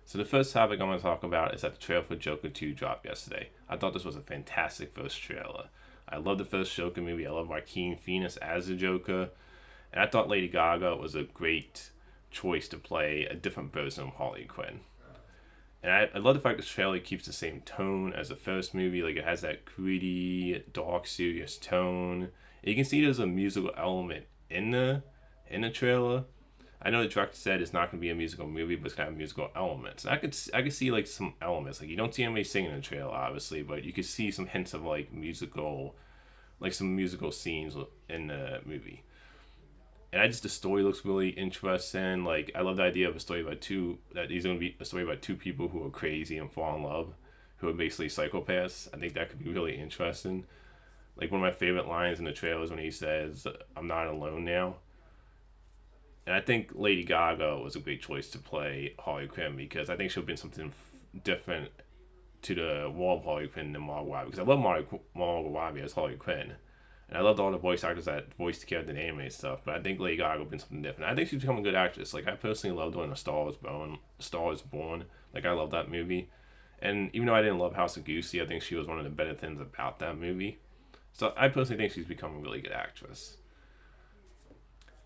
So the first topic I'm going to talk about is that the trailer for Joker 2 dropped yesterday. I thought this was a fantastic first trailer. I love the first Joker movie. I love Joaquin Phoenix as the Joker. And I thought Lady Gaga was a great choice to play a different version of Harley Quinn. And I love the fact the trailer keeps the same tone as the first movie. Like, it has that gritty, dark, serious tone. And you can see there's a musical element in the trailer. I know the director said it's not going to be a musical movie, but it's going to have musical elements. And I could see like some elements. Like, you don't see anybody singing in the trailer, obviously, but you could see some hints of some musical scenes in the movie. And the story looks really interesting. Like, I love the idea of a story about he's going to be a story about two people who are crazy and fall in love, who are basically psychopaths. I think that could be really interesting. Like, one of my favorite lines in the trailer is when he says, "I'm not alone now." And I think Lady Gaga was a great choice to play Harley Quinn because I think she'll bring something different to the role of Harley Quinn than Margot Robbie. Because I love Margot Robbie as Harley Quinn. And I loved all the voice actors that voiced the character in anime and stuff. But I think Lady Gaga will bring something different. I think she's become a good actress. Like, I personally loved doing Star is Born. Like, I love that movie. And even though I didn't love House of Gucci, I think she was one of the better things about that movie. So I personally think she's become a really good actress.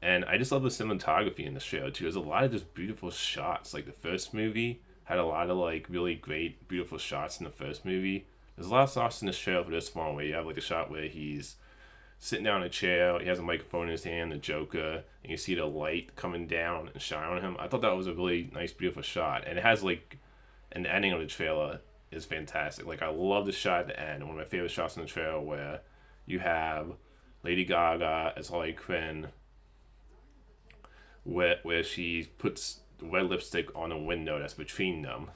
And I just love the cinematography in the show too. There's a lot of just beautiful shots. Like, the first movie had a lot of like really great, beautiful shots in the first movie. There's a lot of shots in the show for this one where you have like a shot where he's sitting down in a chair, he has a microphone in his hand, the Joker, and you see the light coming down and shine on him. I thought that was a really nice, beautiful shot. And it has like, and the ending of the trailer is fantastic. Like, I love the shot at the end. One of my favorite shots in the trailer where you have Lady Gaga as Harley Quinn, where she puts red lipstick on a window that's between them,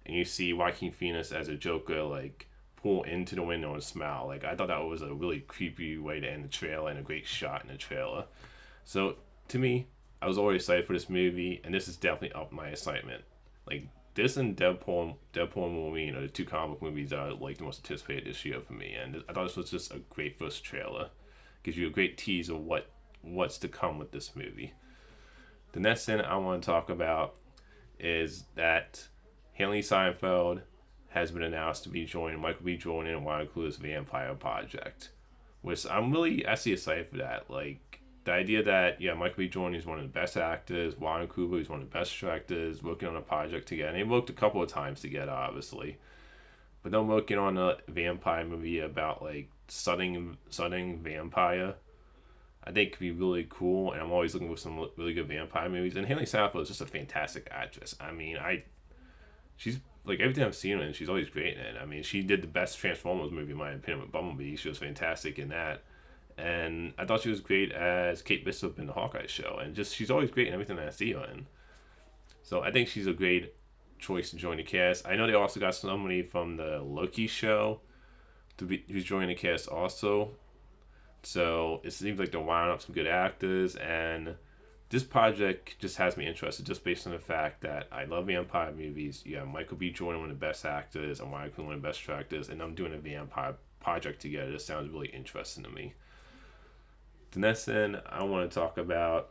and you see Joaquin Phoenix as a Joker like pull into the window and smile. Like, I thought that was a really creepy way to end the trailer and a great shot in the trailer. So to me, I was already excited for this movie, and this is definitely up my excitement. Like, this and Deadpool and Wolverine are the two comic book movies that are like the most anticipated this year for me, and I thought this was just a great first trailer. Gives you a great tease of what's to come with this movie. The next thing I want to talk about is that Hailee Steinfeld has been announced to be joining Michael B. Jordan and Ryan Coogler's Vampire Project, which I'm really actually excited for that. Like, the idea that, yeah, Michael B. Jordan is one of the best actors, Ryan Coogler is one of the best directors, working on a project together. And they worked a couple of times together, obviously. But they're working on a vampire movie about, like, studying vampire. I think could be really cool, and I'm always looking for some really good vampire movies. And Hailee Steinfeld is just a fantastic actress. I mean, she's like, everything I've seen her in, she's always great in it. I mean, she did the best Transformers movie in my opinion with Bumblebee. She was fantastic in that, and I thought she was great as Kate Bishop in the Hawkeye show. And just, she's always great in everything that I see her in. So I think she's a great choice to join the cast. I know they also got somebody from the Loki show who's joining the cast also. So it seems like they're winding up some good actors, and this project just has me interested just based on the fact that I love vampire movies. You have Michael B. Jordan, one of the best actors, and Ryan Coogler, one of the best directors, and I'm doing a vampire project together. This sounds really interesting to me. The next thing I want to talk about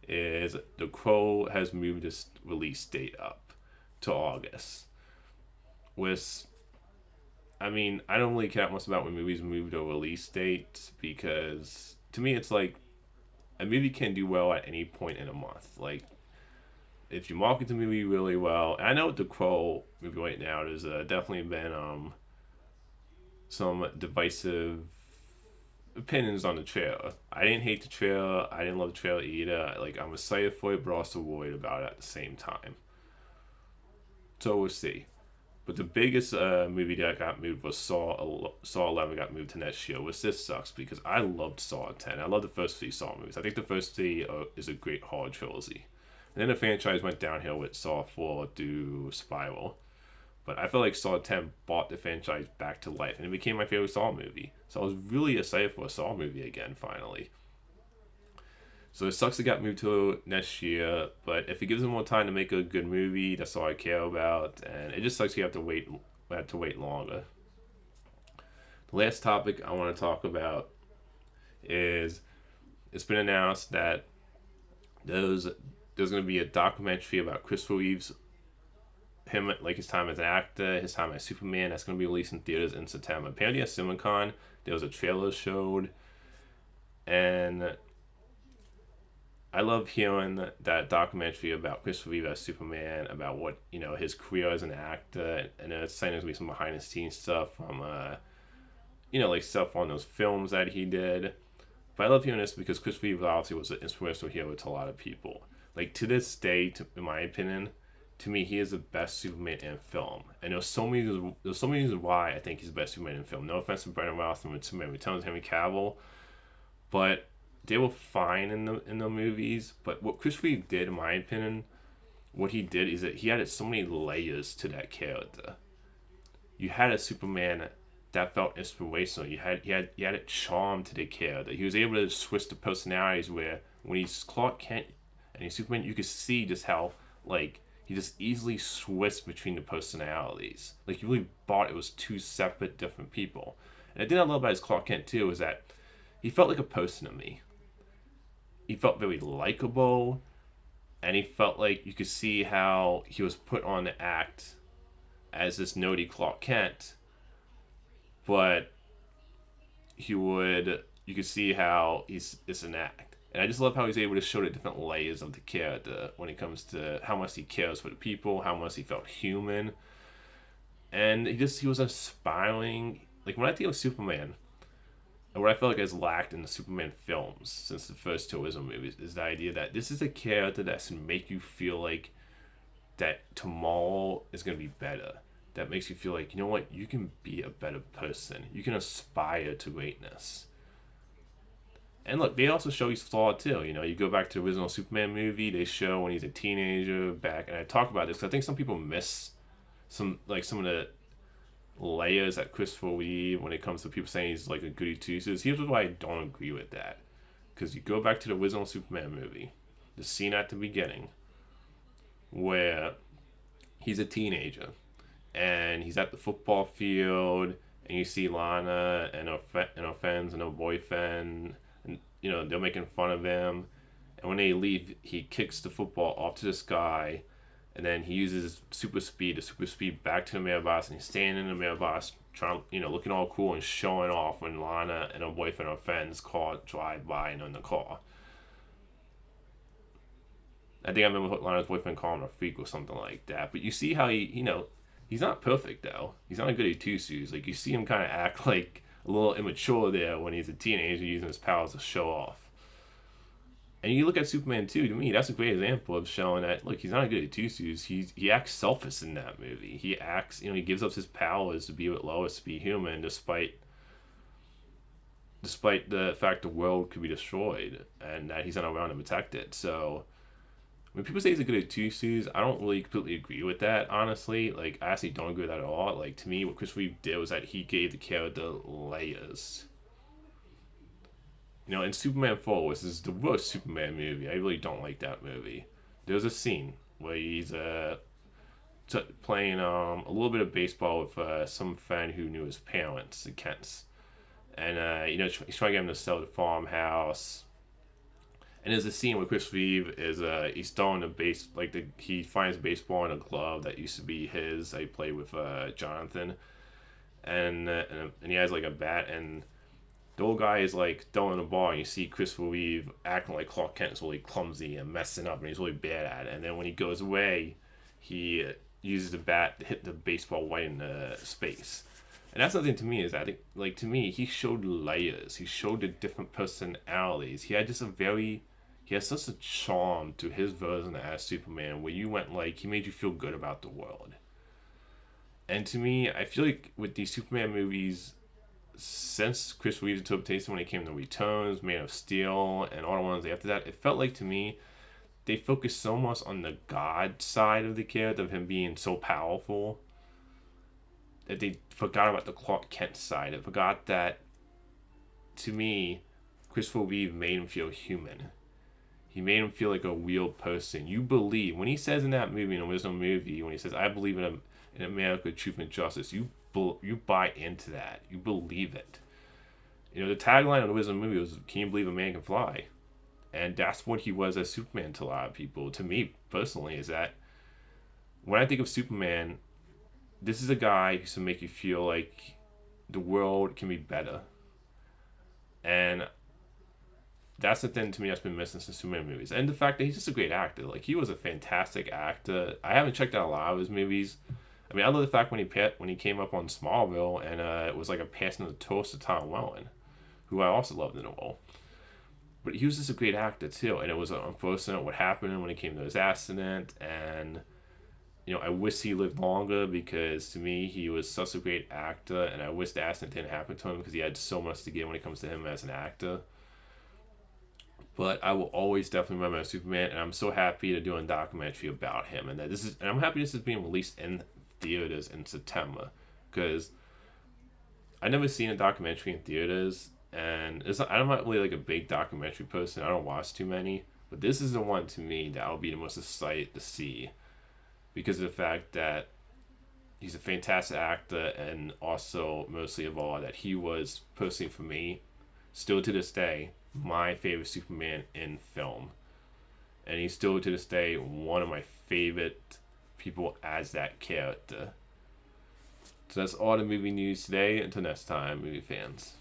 is The Crow has moved its release date up to August. With I mean, I don't really care much about when movies move to release dates because to me it's like a movie can do well at any point in a month. Like, if you market the movie really well, and I know with the Crow movie right now, there's definitely been some divisive opinions on the trailer. I didn't hate the trailer. I didn't love the trailer either. Like, I'm excited for it, but also worried about it at the same time. So we'll see. But the biggest movie that got moved was Saw 11 got moved to next year, which this sucks because I loved Saw 10. I love the first three Saw movies. I think the first three is a great horror trilogy. And then the franchise went downhill with Saw 4 through Spiral. But I feel like Saw 10 brought the franchise back to life, and it became my favorite Saw movie. So I was really excited for a Saw movie again, finally. So it sucks it got moved to next year, but if it gives them more time to make a good movie, that's all I care about. And it just sucks you have to wait longer. The last topic I want to talk about is it's been announced that there's going to be a documentary about Christopher Reeve's him, like his time as an actor, his time as Superman. That's going to be released in theaters in September. Apparently at CinemaCon, there was a trailer showed, and I love hearing that documentary about Christopher Reeve as Superman, about what his career as an actor, and it's saying there's gonna be some behind the scenes stuff from like stuff on those films that he did. But I love hearing this because Christopher Reeve obviously was an inspirational hero to a lot of people. Like to this day, in my opinion, to me he is the best Superman in film, and there's so many reasons why I think he's the best Superman in film. No offense to Brendan Ross and Superman Returns, Henry Cavill, but they were fine in the movies. But what Chris Reeve did, in my opinion, what he did is that he added so many layers to that character. You had a Superman that felt inspirational. You had a charm to the character. He was able to switch the personalities where when he's Clark Kent and he's Superman, you could see just how like he just easily switched between the personalities. Like you really thought it was two separate, different people. And the thing I love about his Clark Kent too is that he felt like a person to me. He felt very likable, and he felt like you could see how he was put on the act as this nerdy Clark Kent, but you could see how it's an act. And I just love how he's able to show the different layers of the character when it comes to how much he cares for the people, how much he felt human. And he was inspiring. Like when I think of Superman, and what I feel like has lacked in the Superman films since the first two original movies is the idea that this is a character that's going to make you feel like that tomorrow is going to be better. That makes you feel like, you know what, you can be a better person. You can aspire to greatness. And look, they also show he's flawed too. You go back to the original Superman movie, they show when he's a teenager back, and I talk about this because I think some people miss some of the layers at Christopher Reeve when it comes to people saying he's like a goody two-shoes. Here's why I don't agree with that. Because you go back to the original Superman movie, the scene at the beginning where he's a teenager and he's at the football field and you see Lana and her friends and her boyfriend, and they're making fun of him, and when they leave he kicks the football off to the sky. And then he uses the super speed back to the mailbox, and he's standing in the mailbox, trying, looking all cool and showing off when Lana and her boyfriend or friend's car drive by and in the car. I think I remember Lana's boyfriend calling him a freak or something like that. But you see how he's not perfect though. He's not a goody two shoes. Like you see him kind of act like a little immature there when he's a teenager using his powers to show off. And you look at Superman 2, to me, that's a great example of showing that, look, he's not a good at two-shoes. He acts selfish in that movie. He acts, he gives up his powers to be with Lois, to be human, despite the fact the world could be destroyed and that he's not around to protect it. So, when people say he's a good at two-shoes, I don't really completely agree with that, honestly. Like, I actually don't agree with that at all. Like, to me, what Chris Reeve did was that he gave the character layers. In Superman 4, which is the worst Superman movie, I really don't like that movie. There's a scene where he's playing a little bit of baseball with some friend who knew his parents, the Kents. And, he's trying to get him to sell the farmhouse. And there's a scene where Chris Reeve is, he's throwing a base, he finds a baseball in a glove that used to be his, that he played with Jonathan. And he has, a bat, and the old guy is throwing the ball, and you see Christopher Reeve acting like Clark Kent is really clumsy and messing up, and he's really bad at it. And then when he goes away, he uses the bat to hit the baseball right in the space. And that's something to me is that, to me, he showed layers. He showed the different personalities. He had he has such a charm to his version as Superman, where you went he made you feel good about the world. And to me, I feel like with these Superman movies, since Chris Reeve's interpretation when it came to Returns, Man of Steel, and all the ones after that, it felt like to me they focused so much on the God side of the character, of him being so powerful, that they forgot about the Clark Kent side. They forgot that, to me, Christopher Reeve made him feel human. He made him feel like a real person. You believe, when he says in that movie, in the original movie, when he says, I believe in America, truth and justice, you buy into that. You believe it. The tagline of the original movie was, can you believe a man can fly? And that's what he was as Superman to a lot of people. To me, personally, is that when I think of Superman, this is a guy who's to make you feel like the world can be better. And that's the thing to me that's been missing since Superman movies. And the fact that he's just a great actor. Like, he was a fantastic actor. I haven't checked out a lot of his movies. I mean, I love the fact when he came up on Smallville, and it was like a passing of the toast to Tom Welling, who I also loved in the role. But he was just a great actor too, and it was unfortunate what happened when it came to his accident. And I wish he lived longer, because to me he was such a great actor, and I wish the accident didn't happen to him, because he had so much to give when it comes to him as an actor. But I will always definitely remember Superman, and I'm so happy to do a documentary about him, and I'm happy this is being released in theaters in September, because I never seen a documentary in theaters, and I'm not really like a big documentary person. I don't watch too many, but this is the one to me that I'll be the most excited to see, because of the fact that he's a fantastic actor, and also mostly of all that he was, personally for me, still to this day, my favorite Superman in film. And he's still to this day one of my favorite people as that character. So that's all the movie news today. Until next time, movie fans.